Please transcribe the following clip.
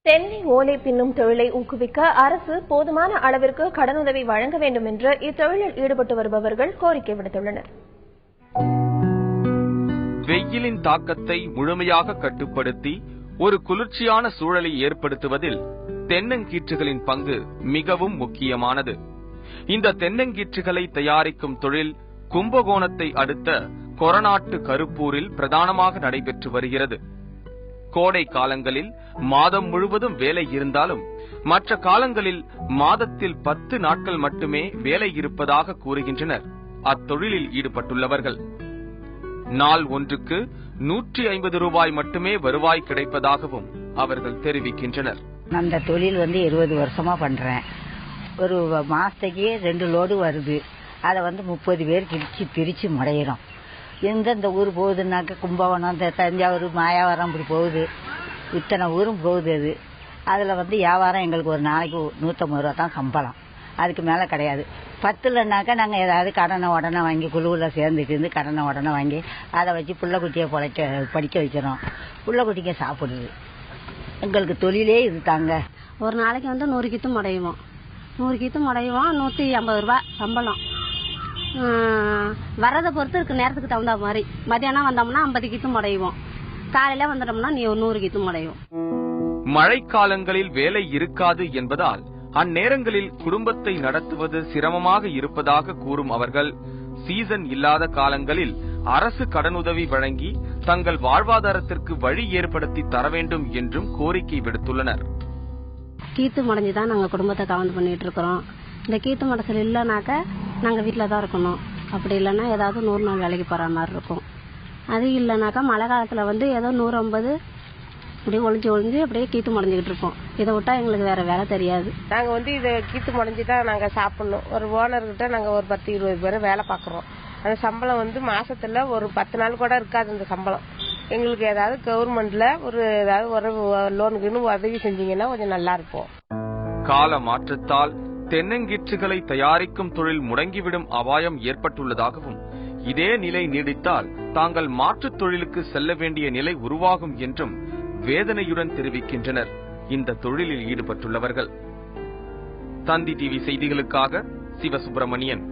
தென்னை ஓலை பின்னும் தொழிலை ஊக்குவிக்க அரசு போதுமான அளவிற்கு கடனுதவி வழங்க வேண்டும் என்று இத்தொழிலில் ஈடுபட்டு வருபவர்கள் கோரிக்கை விடுத்துள்ளனர். வெயிலின் தாக்கத்தை முழுமையாக கட்டுப்படுத்தி ஒரு குளிர்ச்சியான சூழலை ஏற்படுத்துவதில் தென்னங்கீற்றுகளின் பங்கு மிகவும் முக்கியமானது. இந்த தென்னங்கீற்றுகளை தயாரிக்கும் தொழில் கும்பகோணத்தை அடுத்த கொரநாட்டு கருப்பூரில் பிரதானமாக நடைபெற்று வருகிறது. கோடை காலங்களில் மாதம் முழுவதும் வேலை இருந்தாலும் மற்ற காலங்களில் மாதத்தில் 10 நாட்கள் மட்டுமே வேலை இருப்பதாக கூறுகின்றனர் அத்தொழிலில் ஈடுபட்டுள்ளவர்கள். நாள் ஒன்றுக்கு 150 ரூபாய் மட்டுமே வருவாய் கிடைப்பதாகவும் அவர்கள் தெரிவிக்கின்றனர். அந்த தொழில் 20 வருஷமா பண்றேன். ஒரு மாசத்துக்கு 2 லோடு வருது. அதை 30 பேர் பிரிச்சு முடையிறோம். எந்தெந்த ஊர் போகுதுன்னாக்க கும்பகோணம், தஞ்சாவூர், மாயாவரம் இப்படி போகுது. இத்தனை ஊரும் போகுது. அதில் வியாபாரம் எங்களுக்கு ஒரு நாளைக்கு 150 ரூபா தான் சம்பளம். அதுக்கு மேலே கிடையாது. 10லனாக்கா நாங்கள் ஏதாவது கடனை உடனே வாங்கி குழுவில் சேர்ந்துட்டு இருந்து கடனை உடனே வாங்கி அதை வச்சு புள்ளக்குட்டியை படிக்க வைக்கிறோம். புள்ளக்குட்டிக்க சாப்பிடுது. எங்களுக்கு தொழிலே இது தாங்க. ஒரு நாளைக்கு 100 கித்து முடையுவோம். 100 கித்து முடையுவோம். 150 ரூபா சம்பளம். வரதை பொறுத்து இருக்கு. நேரத்துக்கு தகுந்த மாதிரி மதியானம் வந்தோம்னா 50 கித்து முடையுவோம். காலையில வந்துட்டோம்னா 100 கித்து முடையும். மழைக்காலங்களில் வேலை இருக்காது என்பதால் அந்நேரங்களில் குடும்பத்தை நடத்துவது சிரமமாக இருப்பதாக கூறும் அவர்கள் சீசன் இல்லாத காலங்களில் அரசு கடனுதவி வழங்கி தங்கள் வாழ்வாதாரத்திற்கு வழி ஏற்படுத்தி தர வேண்டும் என்றும் கோரிக்கை விடுத்துள்ளனர். கீத்து முடைஞ்சுதான் நாங்க குடும்பத்தை கவர்ந்து பண்ணிட்டு இருக்கிறோம். இந்த கீத்து முடைச்சல் இல்லைனாக்க நாங்க வீட்டுல தான் இருக்கணும். அப்படி இல்லைன்னா ஏதாவது 100 நாள் வேலைக்கு போற மாதிரி இருக்கும். அது இல்லைனாக்கா மழை காலத்துல ஏதோ 150 அப்படியே ஒளிஞ்சு அப்படியே கீத்து முடைஞ்சுக்கிட்டு இருப்போம். இதை விட்டா எங்களுக்கு வேற வேலை தெரியாது. நாங்க இதை கீத்து முடைஞ்சுதான் நாங்க சாப்பிடணும். ஒரு ஓனர்கிட்ட நாங்க ஒரு 10-20 பேர் வேலை பாக்குறோம். அந்த சம்பளம் மாசத்துல ஒரு 10 நாள் கூட இருக்காது. அந்த சம்பளம் எங்களுக்கு ஏதாவது கவர்மெண்ட்ல ஏதாவது ஒரு லோனுக்குன்னு உதவி செஞ்சீங்கன்னா கொஞ்சம் நல்லா இருக்கும். கால மாற்றத்தால் தென்னங்கீற்றுகளை தயாரிக்கும் தொழில் முடங்கிவிடும் அபாயம் ஏற்பட்டுள்ளதாகவும் இதே நிலை நீடித்தால் தாங்கள் மாற்றுத் தொழிலுக்கு செல்ல வேண்டிய நிலை உருவாகும் என்றும் வேதனையுடன் தெரிவிக்கின்றனர் இந்த தொழிலில் ஈடுபட்டுள்ளவர்கள். தந்தி டிவி செய்திகளுக்காக சிவசுப்பிரமணியன்.